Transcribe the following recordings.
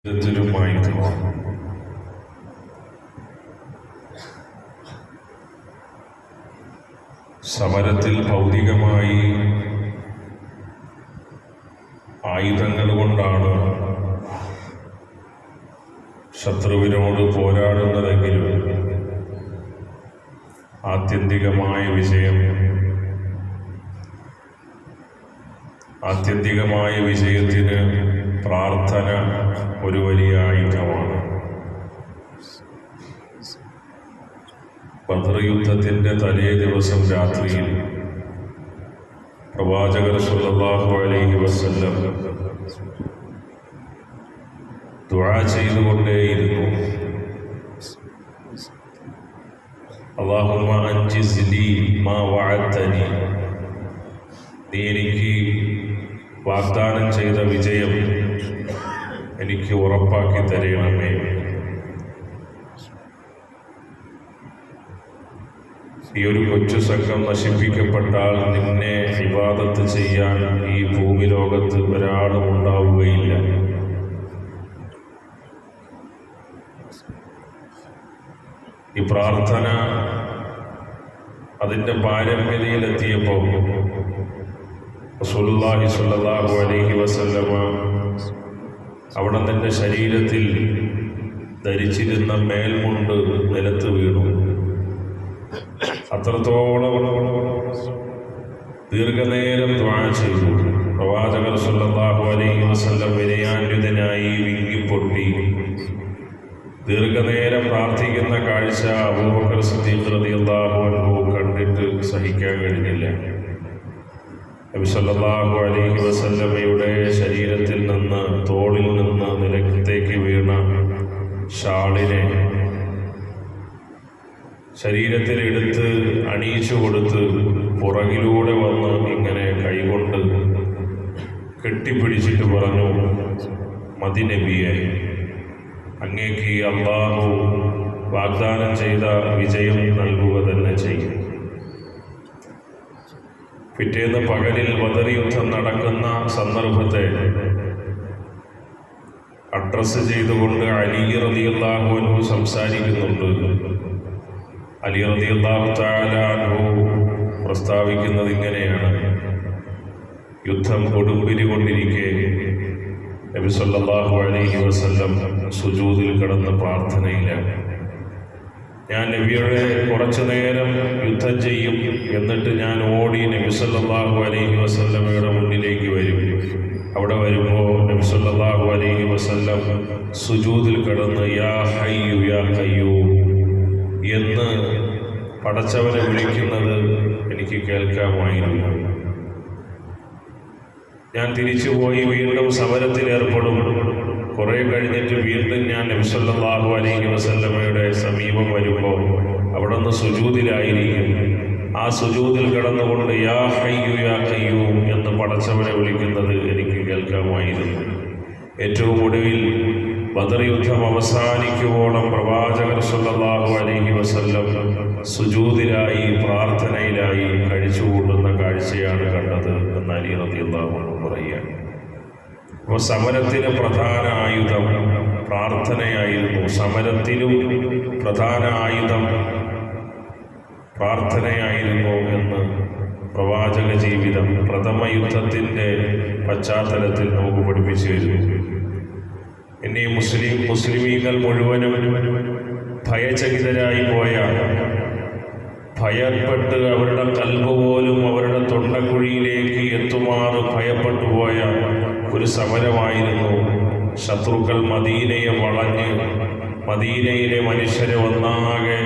ുമായിരുന്നു. സമരത്തിൽ ഭൗതികമായി ആയുധങ്ങൾ കൊണ്ടാണ് ശത്രുവിനോട് പോരാടുന്നതെങ്കിലും ആത്യന്തികമായ വിജയത്തിന് പ്രാർത്ഥന ഒരു വലിയ ആയുധമാണ്. ബദർ യുദ്ധത്തിൻ്റെ തലേ ദിവസം രാത്രിയിൽ പ്രവാചകർ സ്വല്ലല്ലാഹു അലൈഹി വസല്ലം ദുആ ചെയ്തുകൊണ്ടേയിരുന്നു. അല്ലാഹുമ്മ അൻജിസ് ലീ മാ വഅദ്തനി, നീ എനിക്ക് വാഗ്ദാനം ചെയ്ത വിജയം എനിക്ക് ഉറപ്പാക്കി തരണമേ. ഈ ഒരു കൊച്ചു സംഘം നശിപ്പിക്കപ്പെട്ടാൽ നിന്നെ ഇബാദത്ത് ചെയ്യാൻ ഈ ഭൂമി ലോകത്ത് ഒരാളും ഉണ്ടാവുകയില്ല. ഈ പ്രാർത്ഥന അതിൻ്റെ പാരമ്യതയിലെത്തിയപ്പോൾ റസൂലുള്ളാഹി സ്വല്ലല്ലാഹു അലൈഹി വസല്ലമ അവിടെ തൻ്റെ ശരീരത്തിൽ ധരിച്ചിരുന്ന മേൽമുണ്ട് നിലത്ത് വീണു. അത്രത്തോളം ദീർഘനേരം ദുആ ചെയ്തു. പ്രവാചകർ സ്വല്ലല്ലാഹു അലൈഹി വസല്ലം വിനയാന്വിതനായി വിങ്ങിപ്പൊട്ടി ദീർഘനേരം പ്രാർത്ഥിക്കുന്ന കാഴ്ച അബൂബക്കർ സിദ്ദീഖ് റളിയല്ലാഹു അൻഹു കണ്ടിട്ട് സഹിക്കാൻ കഴിഞ്ഞില്ല. നബി സല്ലല്ലാഹു അലൈഹി വസല്ലമയുടെ ശരീരത്തിൽ നിന്ന്, തോളിൽ നിന്ന് നിലത്തേക്ക് വീണ ഷാളിനെ ശരീരത്തിലെടുത്ത് അണിയിച്ചു കൊടുത്ത് പുറകിലൂടെ വന്ന് ഇങ്ങനെ കൈകൊണ്ട് കെട്ടിപ്പിടിച്ചിട്ട് പറഞ്ഞു, മദി നബിയെ, അങ്ങേക്ക് അല്ലാഹു വാഗ്ദാനം ചെയ്ത വിജയം നൽകുക തന്നെ ചെയ്യും. പിറ്റേന്ന് പകലിൽ ബദർ യുദ്ധം നടക്കുന്ന സന്ദർഭത്തെ അഡ്രസ് ചെയ്തുകൊണ്ട് അലി റളിയല്ലാഹു അൻഹു സംസാരിക്കുന്നുണ്ട്. അലി റളിയല്ലാഹു തആല അൻഹു പ്രസ്താവിക്കുന്നത് ഇങ്ങനെയാണ്: യുദ്ധം കൊടുമ്പിരി കൊണ്ടിരിക്കെ നബി സല്ലല്ലാഹു അലൈഹി വസല്ലം സുജൂദിൽ കിടന്ന പ്രാർത്ഥനയിലാണ്. ഞാൻ നബിയുടെ കുറച്ചു നേരം യുദ്ധം ചെയ്യും, എന്നിട്ട് ഞാൻ ഓടി നബി സല്ലല്ലാഹു അലൈഹി വസല്ലമയുടെ മുന്നിലേക്ക് വരും. അവിടെ വരുമ്പോൾ നബി സല്ലല്ലാഹു അലൈഹി വസല്ലം സുജൂദിൽ കിടന്ന് യാ ഹയ്യു യാ ഖയ്യൂം എന്ന് പടച്ചവനെ വിളിക്കുന്നത് എനിക്ക് കേൾക്കാമായിരുന്നു. ഞാൻ തിരിച്ചുപോയി വീണ്ടും സമരത്തിലേർപ്പെടും. കുറേ കഴിഞ്ഞിട്ട് വീണ്ടും ഞാൻ നബി സല്ലല്ലാഹു അലൈഹി വസല്ലമയുടെ സമീപം വരുമ്പോൾ അവിടെ നിന്ന് സുജൂദിലായിരിക്കും. ആ സുജൂദിൽ കിടന്നുകൊണ്ട് യാ ഹയ്യു യാ ഖയ്യൂം എന്ന് പടച്ചവനെ വിളിക്കുന്നത് എനിക്ക് കേൾക്കാമായിരുന്നു. ഏറ്റവും ഒടുവിൽ ബദർ യുദ്ധം അവസാനിക്കുവോളം പ്രവാചകർ സ്വല്ലല്ലാഹു അലൈഹി വസല്ലം സുജൂദിലായി, പ്രാർത്ഥനയിലായി കഴിച്ചുകൂട്ടുന്ന കാഴ്ചയാണ് കണ്ടത് എന്ന് അലി റളിയല്ലാഹു അൻഹു പറയുകയാണ്. അപ്പോൾ സമരത്തിന് പ്രധാന ആയുധം പ്രാർത്ഥനയായിരുന്നു. സമരത്തിലും പ്രധാന ആയുധം പ്രാർത്ഥനയായിരുന്നു എന്ന് പ്രവാചക ജീവിതം പ്രഥമ യുദ്ധത്തിൻ്റെ പശ്ചാത്തലത്തിൽ നമുക്ക് പഠിപ്പിച്ചു വരുന്നു. ഇനി മുസ്ലിമീങ്ങൾ മുഴുവനും ഭയചകിതരായി പോയ, ഭയപ്പെട്ട് അവരുടെ കൽബ് പോലും അവരുടെ തൊണ്ടക്കുഴിയിലേക്ക് എത്തുമാറ് ഭയപ്പെട്ടു പോയ ഒരു സമരമായിരുന്നു. ശത്രുക്കൾ മദീനയെ വളഞ്ഞ് മദീനയിലെ മനുഷ്യരെ ഒന്നാകെ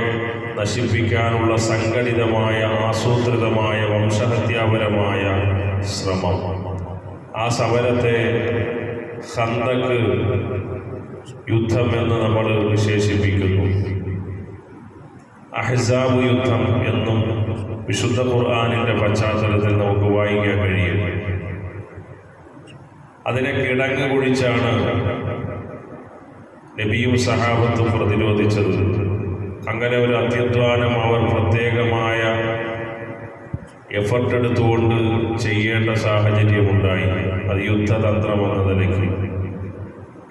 നശിപ്പിക്കാനുള്ള സംഘടിതമായ, ആസൂത്രിതമായ, വംശഹത്യാപരമായ ശ്രമം. ആ സമരത്തെ ഖന്ദഖ് യുദ്ധം എന്ന് നമ്മൾ വിശേഷിപ്പിക്കുന്നു. അഹ്സാബ് യുദ്ധം എന്നും വിശുദ്ധ ഖുർആനിൻ്റെ പശ്ചാത്തലത്തിൽ നമുക്ക് വായിക്കാൻ കഴിയും. അതിനെ കിടങ്ങ് കുഴിച്ചാണ് നബിയും സഹാബത്തും പ്രതിരോധിച്ചത്. അങ്ങനെ ഒരു അത്യധ്വാനം അവർ പ്രത്യേകമായ എഫർട്ട് എടുത്തുകൊണ്ട് ചെയ്യേണ്ട സാഹചര്യമുണ്ടായി. അത് യുദ്ധതന്ത്രം എന്ന നിലയ്ക്ക്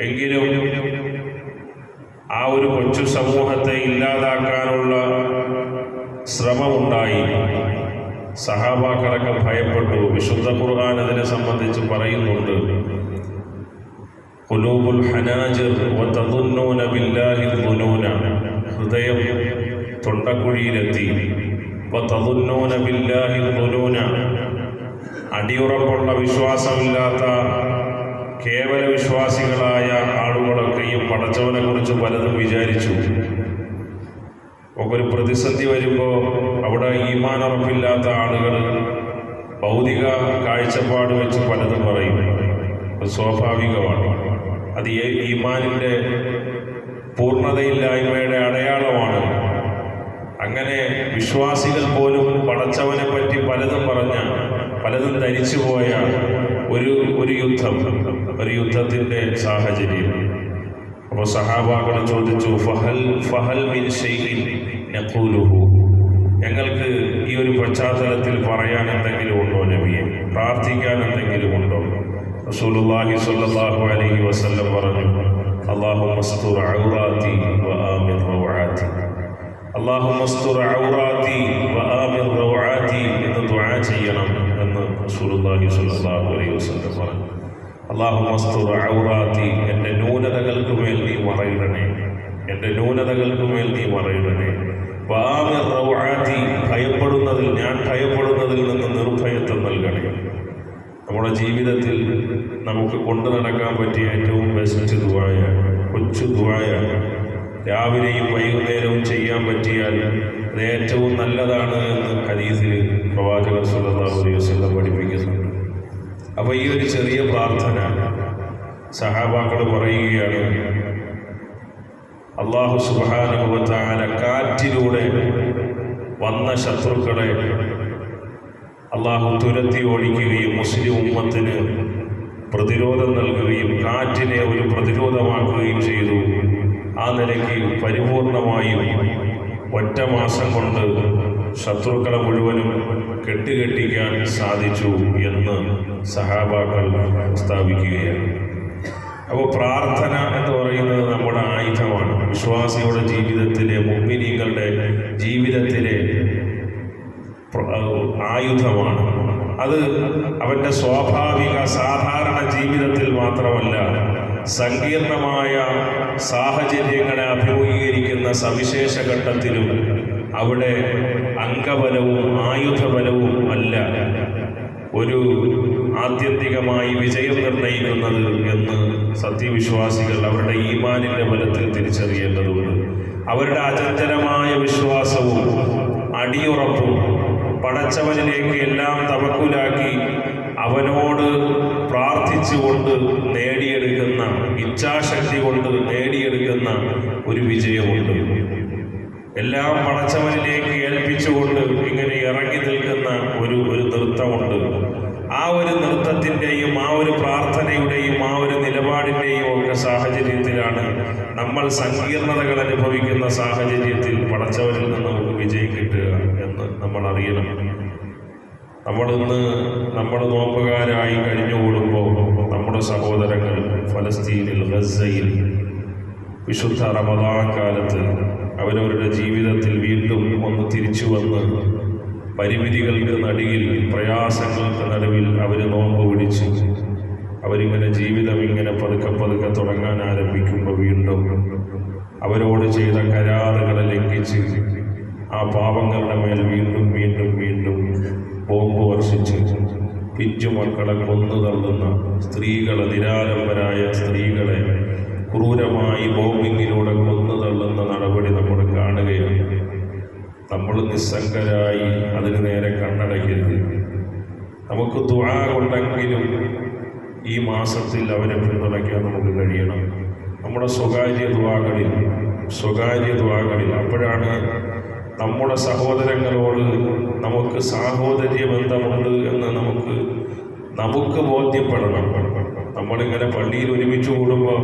എങ്കിലും ആ ഒരു കൊച്ചു സമൂഹത്തെ ഇല്ലാതാക്കാനുള്ള ശ്രമമുണ്ടായി. സഹാബാക്കളൊക്കെ ഭയപ്പെട്ടു. വിശുദ്ധ ഖുർആൻ അതിനെ സംബന്ധിച്ച് പറയുന്നുണ്ട്, ഖുലൂബുൽ ഹനാജിർ വതദുന്നൂന ബില്ലാഹി ദുനൂന, ഹൃദയം തൊണ്ടക്കുഴിയിലെത്തി. വതദുന്നൂന ബില്ലാഹി ദുനൂന, അടിയുറപ്പുള്ള വിശ്വാസമില്ലാത്ത കേവല വിശ്വാസികളായ ആളുകളൊക്കെയും പടച്ചവനെ കുറിച്ച് പലതും വിചാരിച്ചു. ഒരു പ്രതിസന്ധി വരുമ്പോൾ അവിടെ ഈമാൻ ഉറപ്പില്ലാത്ത ആളുകൾ ഭൗതിക കാഴ്ചപ്പാട് വെച്ച് പലതും പറയും. അത് സ്വാഭാവികമാണ്. അത് ഈമാനിൻ്റെ പൂർണ്ണതയില്ലായ്മയുടെ അടയാളമാണ്. അങ്ങനെ വിശ്വാസികൾ പോലും പടച്ചവനെ പറ്റി പലതും പറഞ്ഞ, പലതും ധരിച്ചുപോയ ഒരു യുദ്ധത്തിൻ്റെ സാഹചര്യം. അപ്പോൾ സഹാബാക്കൾ ചോദിച്ചു, ഫഹൽ മിൻ ശൈഇൻ നഖൂലുഹു, ഞങ്ങൾക്ക് ഈ ഒരു പശ്ചാത്തലത്തിൽ പറയാൻ എന്തെങ്കിലും ഉണ്ടോ നബിയെ, പ്രാർത്ഥിക്കാൻ എന്തെങ്കിലും ഉണ്ടോ? റസൂലുള്ളാഹി സ്വല്ലല്ലാഹു അലൈഹി വസല്ലം പറഞ്ഞു, അല്ലാഹുമ്മ സ്തുർ ഔറാതി വആമിർ റൗആതി, അല്ലാഹുമ്മ സ്തുർ ഔറാതി വആമിർ റൗആതി എന്ന് ദുആ ചെയ്യണം എന്ന് റസൂലുള്ളാഹി സ്വല്ലല്ലാഹു അലൈഹി വസല്ലം പറഞ്ഞു. അല്ലാഹുമ്മ സ്തുർ ഔറാതി, എൻ്റെ ന്യൂനതകൾക്ക് മേൽ നീ മറയിടണേ, എൻ്റെ ന്യൂനതകൾക്ക് മേൽ നീ മറയിടണേ. വആമിർ റൗആതി, ഞാൻ ഭയപ്പെടുന്നതിൽ നിന്ന് നിർഭയത്വം നൽകണേ. നമ്മുടെ ജീവിതത്തിൽ നമുക്ക് കൊണ്ടു നടക്കാൻ പറ്റിയ ഏറ്റവും ബെസ്റ്റ് ദുആയാണ്, കൊച്ചു ദുആയാണ്. രാവിലെയും വൈകുന്നേരവും ചെയ്യാൻ പറ്റിയാൽ അത് ഏറ്റവും നല്ലതാണ് എന്ന് ഹദീസിൽ പ്രവാചകർ സ്വല്ലല്ലാഹു അലൈഹി വസല്ലം പഠിപ്പിക്കുന്നുണ്ട്. അപ്പോൾ ഈ ഒരു ചെറിയ പ്രാർത്ഥന സഹാബാക്കൾ പറയുകയാണ്, അല്ലാഹു സുബ്ഹാനഹു വ തആല കാറ്റിലൂടെ വന്ന ശത്രുക്കളെ അല്ലാഹു തുരത്തി ഓടിക്കുകയും മുസ്ലിം ഉമ്മത്തിന് പ്രതിരോധം നൽകുകയും കാറ്റിനെ ഒരു പ്രതിരോധമാക്കുകയും ചെയ്തു. ആ നിലയ്ക്ക് പരിപൂർണമായും ഒറ്റ മാസം കൊണ്ട് ശത്രുക്കളെ മുഴുവനും കെട്ടുകെട്ടിക്കാൻ സാധിച്ചു എന്ന് സഹാബാക്കൾ സ്ഥാപിക്കുകയാണ്. അപ്പോൾ പ്രാർത്ഥന എന്ന് പറയുന്നത് നമ്മുടെ ആയുധമാണ്. വിശ്വാസിയുടെ ജീവിതത്തിലെ, മുഅ്മിനീങ്ങളുടെ ജീവിതത്തിലെ ആയുധമാണ്. അത് അവൻ്റെ സ്വാഭാവിക സാധാരണ ജീവിതത്തിൽ മാത്രമല്ല, സങ്കീർണമായ സാഹചര്യങ്ങളെ അഭിമുഖീകരിക്കുന്ന സവിശേഷ ഘട്ടത്തിലും അവിടെ അംഗബലവും ആയുധബലവും അല്ല ഒരു ആത്യന്തികമായി വിജയം നിർണ്ണയിക്കുന്നത് എന്ന് സത്യവിശ്വാസികൾ അവരുടെ ഈമാനിൻ്റെ ബലത്തിൽ തിരിച്ചറിയേണ്ടതുണ്ട്. അവരുടെ അചഞ്ചലമായ വിശ്വാസവും അടിയുറപ്പും പടച്ചവനിലേക്ക് എല്ലാം തവക്കുലാക്കി അവനോട് പ്രാർത്ഥിച്ചുകൊണ്ട് നേടിയെടുക്കുന്ന, ഇച്ഛാശക്തി കൊണ്ട് നേടിയെടുക്കുന്ന ഒരു വിജയമുണ്ട്. എല്ലാം പടച്ചവനിലേക്ക് ഏൽപ്പിച്ചുകൊണ്ട് ഇങ്ങനെ ഇറങ്ങി നിൽക്കുന്ന ഒരു നൃത്തമുണ്ട്. ആ ഒരു നൃത്തത്തിൻ്റെയും ആ ഒരു പ്രാർത്ഥനയുടെയും ആ ഒരു നിലപാടിൻ്റെയും ഒക്കെ സാഹചര്യത്തിലാണ് നമ്മൾ സങ്കീർണതകൾ അനുഭവിക്കുന്ന സാഹചര്യത്തിൽ പടച്ചവനിൽ നിന്ന് നമുക്ക് വിജയം കിട്ടുക എന്ന് നമ്മൾ അറിയണം. നമ്മളിന്ന് നമ്മുടെ നോമ്പുകാരായി കഴിഞ്ഞുകൂടുമ്പോൾ നമ്മുടെ സഹോദരങ്ങൾ ഫലസ്തീനിൽ, ഗസയിൽ വിശുദ്ധ റമദാൻ കാലത്ത് അവരവരുടെ ജീവിതത്തിൽ വീണ്ടും ഒന്ന് തിരിച്ചു വന്ന് പരിമിതികൾക്ക് നടുവിൽ, പ്രയാസങ്ങൾക്ക് നടുവിൽ അവർ നോമ്പ് പിടിച്ച് അവരിങ്ങനെ ജീവിതം ഇങ്ങനെ പതുക്കെ തുടങ്ങാൻ ആരംഭിക്കുമ്പോൾ വീണ്ടും അവരോട് ചെയ്ത കരാറുകളെ ലംഘിച്ച് ആ പാപങ്ങളുടെ മേൽ വീണ്ടും ബോംബ് വർഷിച്ച് പിഞ്ചുമക്കളെ കൊന്നു തള്ളുന്ന സ്ത്രീകളെ, നിരാലംബരായ സ്ത്രീകളെ ക്രൂരമായി ബോംബിങ്ങിലൂടെ കൊന്നു തള്ളുന്ന നടപടി നമ്മൾ കാണുകയാണ്. നമ്മൾ നിസ്സംഗരായി അതിന് നേരെ കണ്ണടയ്ക്കരുത്. നമുക്ക് ദുആ കൊണ്ടെങ്കിലും ഈ മാസത്തിൽ അവരെ പിന്തുണയ്ക്കാൻ നമുക്ക് കഴിയണം. നമ്മുടെ സ്വകാര്യ ദുആകളിൽ അപ്പോഴാണ് നമ്മുടെ സഹോദരങ്ങളോട് നമുക്ക് സാഹോദര്യ ബന്ധമുണ്ട് എന്ന് നമുക്ക് ബോധ്യപ്പെടണം. നമ്മളിങ്ങനെ പള്ളിയിൽ ഒരുമിച്ച് കൂടുമ്പോൾ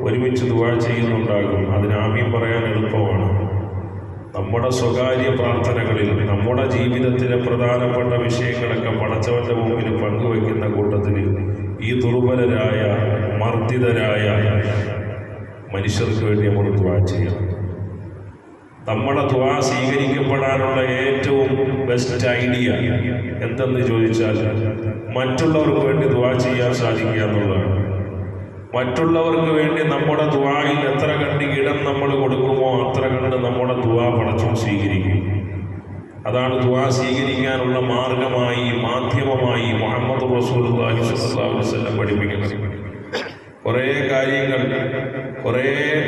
ഒരുമിച്ച് ദുആ ചെയ്യുന്നുണ്ടാകും. അതിന് ആമീൻ പറയാൻ എളുപ്പമാണ്. നമ്മുടെ സ്വകാര്യ പ്രാർത്ഥനകളിൽ നമ്മുടെ ജീവിതത്തിലെ പ്രധാനപ്പെട്ട വിഷയങ്ങളൊക്കെ പടച്ചവൻ്റെ മുമ്പിൽ പങ്കുവയ്ക്കുന്ന കൂട്ടത്തിൽ ഈ ദുർബലരായ മർദ്ദിതരായ മനുഷ്യർക്ക് വേണ്ടി നമ്മൾ ദുആ ചെയ്യണം. നമ്മുടെ ദുആ സ്വീകരിക്കപ്പെടാനുള്ള ഏറ്റവും ബെസ്റ്റ് ഐഡിയ എന്തെന്ന് ചോദിച്ചാൽ മറ്റുള്ളവർക്ക് വേണ്ടി ദുആ ചെയ്യാൻ സാധിക്കുക എന്നുള്ളതാണ്. മറ്റുള്ളവർക്ക് വേണ്ടി നമ്മുടെ ദുആയിൽ എത്ര കണ്ട് ഇടം നമ്മൾ കൊടുക്കുമോ അത്ര കണ്ട് നമ്മുടെ ദുആ പടച്ചോൻ സ്വീകരിക്കും. അതാണ് ദുആ സ്വീകരിക്കാനുള്ള മാർഗമായി, മാധ്യമമായി മുഹമ്മദ് റസൂലുള്ളാഹി സ്വല്ലല്ലാഹു അലൈഹി വസല്ലം പഠിപ്പിക്കുന്നത്. കുറേ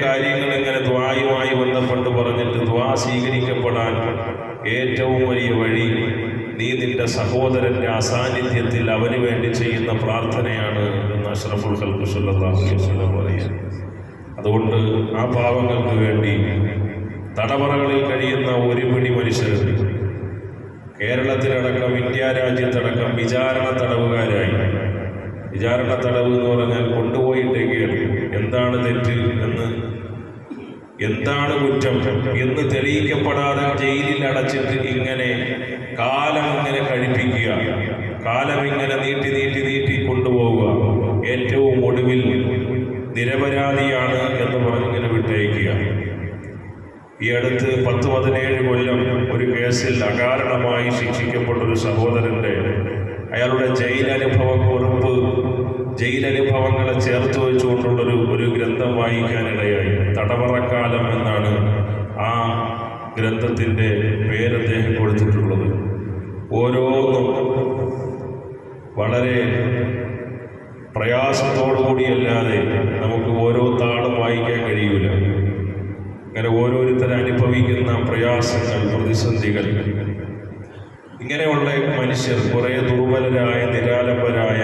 കാര്യങ്ങൾ ഇങ്ങനെ ദുആയുമായി ബന്ധപ്പെട്ട് പറഞ്ഞിട്ട് ദുആ സ്വീകരിക്കപ്പെടാൻ ഏറ്റവും വലിയ വഴി നീ നിന്റെ സഹോദരന്റെ അസാന്നിധ്യത്തിൽ അവന് വേണ്ടി ചെയ്യുന്ന പ്രാർത്ഥനയാണ് എന്ന് അഷ്റഫുൽ ഖൽഖ് സ്വല്ലല്ലാഹു അലൈഹി വസല്ലം പറയുന്നു. അതുകൊണ്ട് ആ പാവങ്ങൾക്ക് വേണ്ടി തടവറകളിൽ കഴിയുന്ന ഒരു പിടി മനുഷ്യർ കേരളത്തിലടക്കം ഇന്ത്യ രാജ്യത്തടക്കം വിചാരണ തടവുകാരായി. വിചാരണ തടവ് എന്ന് പറഞ്ഞാൽ കൊണ്ടുപോയിട്ടേക്കാണ്. എന്താണ് തെറ്റ് എന്ന്, എന്താണ് കുറ്റം എന്ന് തെളിയിക്കപ്പെടാതെ ജയിലിൽ അടച്ചിട്ട് ഇങ്ങനെ കാലം ഇങ്ങനെ കഴിപ്പിക്കുക, കാലം ഇങ്ങനെ നീട്ടി കൊണ്ടുപോവുക. ഏറ്റവും ഒടുവിൽ നിരപരാധിയാണ് എന്ന് പറഞ്ഞിങ്ങനെ വിട്ടയക്കുക. ഈ അടുത്ത് 10-17 കൊല്ലം ഒരു കേസിൽ അകാരണമായി ശിക്ഷിക്കപ്പെട്ടൊരു സഹോദരൻ്റെ അയാളുടെ ജയിലനുഭവങ്ങളെ ചേർത്ത് വെച്ചുകൊണ്ടുള്ളൊരു ഗ്രന്ഥം വായിക്കാനിടയായി. തടവറക്കാലം എന്നാണ് ആ ഗ്രന്ഥത്തിൻ്റെ പേര് അദ്ദേഹം കൊടുത്തിട്ടുള്ളത്. ഓരോന്നും വളരെ പ്രയാസത്തോടുകൂടിയല്ലാതെ നമുക്ക് ഓരോ താളും വായിക്കാൻ കഴിയില്ല. അങ്ങനെ ഓരോരുത്തരും അനുഭവിക്കുന്ന പ്രയാസങ്ങൾ, പ്രതിസന്ധികൾ, ഇങ്ങനെയുള്ള മനുഷ്യർ കുറേ ദുർബലരായ, നിരാലംബരായ,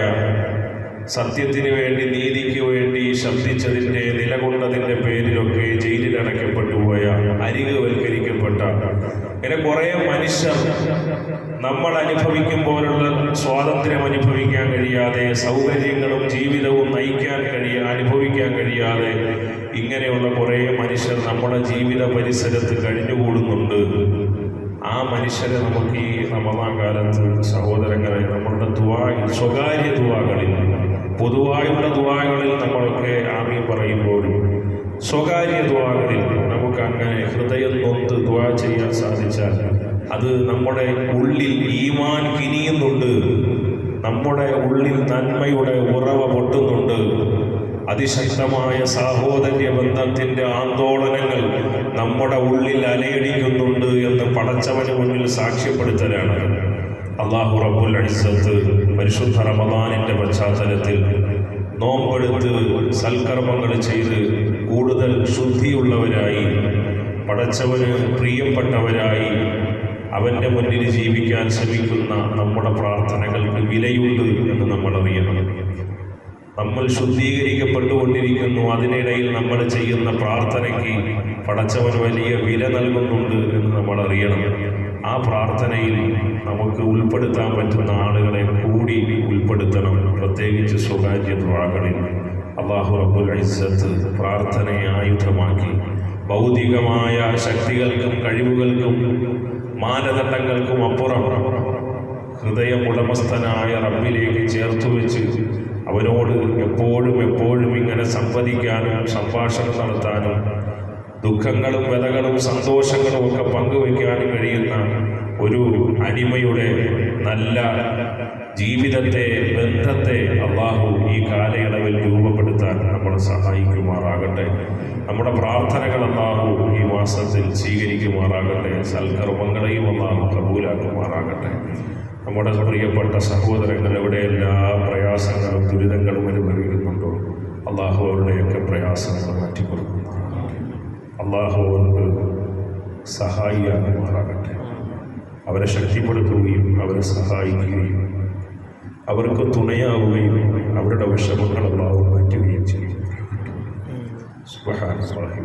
സത്യത്തിന് വേണ്ടി, നീതിക്ക് വേണ്ടി ശബ്ദിച്ചതിൻ്റെ, നിലകൊണ്ടതിൻ്റെ പേരിലൊക്കെ ജയിലിലടയ്ക്കപ്പെട്ടു പോയ, അരികുവൽക്കരിക്കപ്പെട്ട ഇങ്ങനെ കുറേ മനുഷ്യർ നമ്മൾ അനുഭവിക്കുമ്പോഴുള്ള സ്വാതന്ത്ര്യം അനുഭവിക്കാൻ കഴിയാതെ, സൗകര്യങ്ങളും ജീവിതവും അനുഭവിക്കാൻ കഴിയാതെ ഇങ്ങനെയുള്ള കുറേ മനുഷ്യർ നമ്മുടെ ജീവിത പരിസരത്ത് കഴിഞ്ഞുകൂടുന്നുണ്ട്. ആ മനുഷ്യരെ നമുക്ക് ഈ റമദാൻ കാലത്ത് സഹോദരങ്ങളെ നമ്മളുടെ ദുആയിൽ, സ്വകാര്യ ദുആകളിൽ, പൊതുവായുള്ള ദുആകളിൽ നമ്മളൊക്കെ ആമീൻ പറയുമ്പോഴും സ്വകാര്യ ദുആകളിൽ നമുക്ക് അങ്ങനെ ഹൃദയം നൊന്ത് ദുആ ചെയ്യാൻ സാധിച്ചാൽ അത് നമ്മുടെ ഉള്ളിൽ ഈമാൻ കിനിയുന്നുണ്ട്, നമ്മുടെ ഉള്ളിൽ നന്മയുടെ ഉറവ പൊട്ടുന്നുണ്ട്, അതിശക്തമായ സാഹോദര്യ ബന്ധത്തിൻ്റെ ആന്തോളനങ്ങൾ നമ്മുടെ ഉള്ളിൽ അലയടിക്കുന്നുണ്ട് എന്ന് പടച്ചവന് മുന്നിൽ സാക്ഷ്യപ്പെടുത്തലാണ്. അല്ലാഹു റബ്ബുൽ ഇസ്സത്ത് പരിശുദ്ധ റമദാനിൻ്റെ പശ്ചാത്തലത്തിൽ നോമ്പെടുത്ത് സൽക്കർമ്മങ്ങൾ ചെയ്ത് കൂടുതൽ ശുദ്ധിയുള്ളവരായി, പടച്ചവന് പ്രിയപ്പെട്ടവരായി അവൻ്റെ മുന്നിൽ ജീവിക്കാൻ ശ്രമിക്കുന്ന നമ്മുടെ പ്രാർത്ഥനകൾക്ക് വിലയുണ്ട് എന്ന് നമ്മൾ അറിയണം. നമ്മൾ ശുദ്ധീകരിക്കപ്പെട്ടുകൊണ്ടിരിക്കുന്നു. അതിനിടയിൽ നമ്മൾ ചെയ്യുന്ന പ്രാർത്ഥനയ്ക്ക് പടച്ചവൻ വലിയ വില നൽകുന്നുണ്ട് എന്ന് നമ്മൾ അറിയണം. ആ പ്രാർത്ഥനയിൽ നമുക്ക് ഉൾപ്പെടുത്താൻ പറ്റുന്ന ആളുകളെ കൂടി ഉൾപ്പെടുത്തണം, പ്രത്യേകിച്ച് സ്വകാര്യ ദുആകളിൽ. അല്ലാഹു റബ്ബുൽ ഇസ്സത്ത് പ്രാർത്ഥനയെ ആയുധമാക്കി ഭൗതികമായ ശക്തികൾക്കും കഴിവുകൾക്കും മാനദണ്ഡങ്ങൾക്കും അപ്പുറം ഹൃദയം ഉടമസ്ഥനായ റബ്ബിലേക്ക് ചേർത്തു വെച്ച് അവനോട് എപ്പോഴും ഇങ്ങനെ സംവദിക്കാനും സംഭാഷണം നടത്താനും ദുഃഖങ്ങളും വ്യതകളും സന്തോഷങ്ങളും ഒക്കെ പങ്കുവയ്ക്കാനും കഴിയുന്ന ഒരു അടിമയുടെ നല്ല ജീവിതത്തെ, ബന്ധത്തെ അല്ലാഹു ഈ കാലയളവിൽ രൂപപ്പെടുത്താൻ നമ്മളെ സഹായിക്കുമാറാകട്ടെ. നമ്മുടെ പ്രാർത്ഥനകൾ അല്ലാഹു ഈ മാസത്തിൽ സ്വീകരിക്കുമാറാകട്ടെ. സൽക്കർമ്മങ്ങളെയും അല്ലാഹു കബൂലാക്കുമാറാകട്ടെ. നമ്മുടെ പ്രിയപ്പെട്ട സഹോദരങ്ങൾ എവിടെയെല്ലാ പ്രയാസങ്ങളും ദുരിതങ്ങളും അനുഭവിക്കുന്നുണ്ടോ അല്ലാഹു അവരുടെയൊക്കെ പ്രയാസങ്ങൾ മാറ്റിക്കൊടുക്കുന്നതാണ്. അല്ലാഹു അവർക്ക് സഹായിയാകുമാറാകട്ടെ. അവരെ ശക്തിപ്പെടുത്തുകയും അവരെ സഹായിക്കുകയും അവർക്ക് തുണയാവുകയും അവരുടെ വിഷമങ്ങൾ അല്ലാഹു മാറ്റുകയും ചെയ്യും. സുബ്ഹാനല്ലാഹി.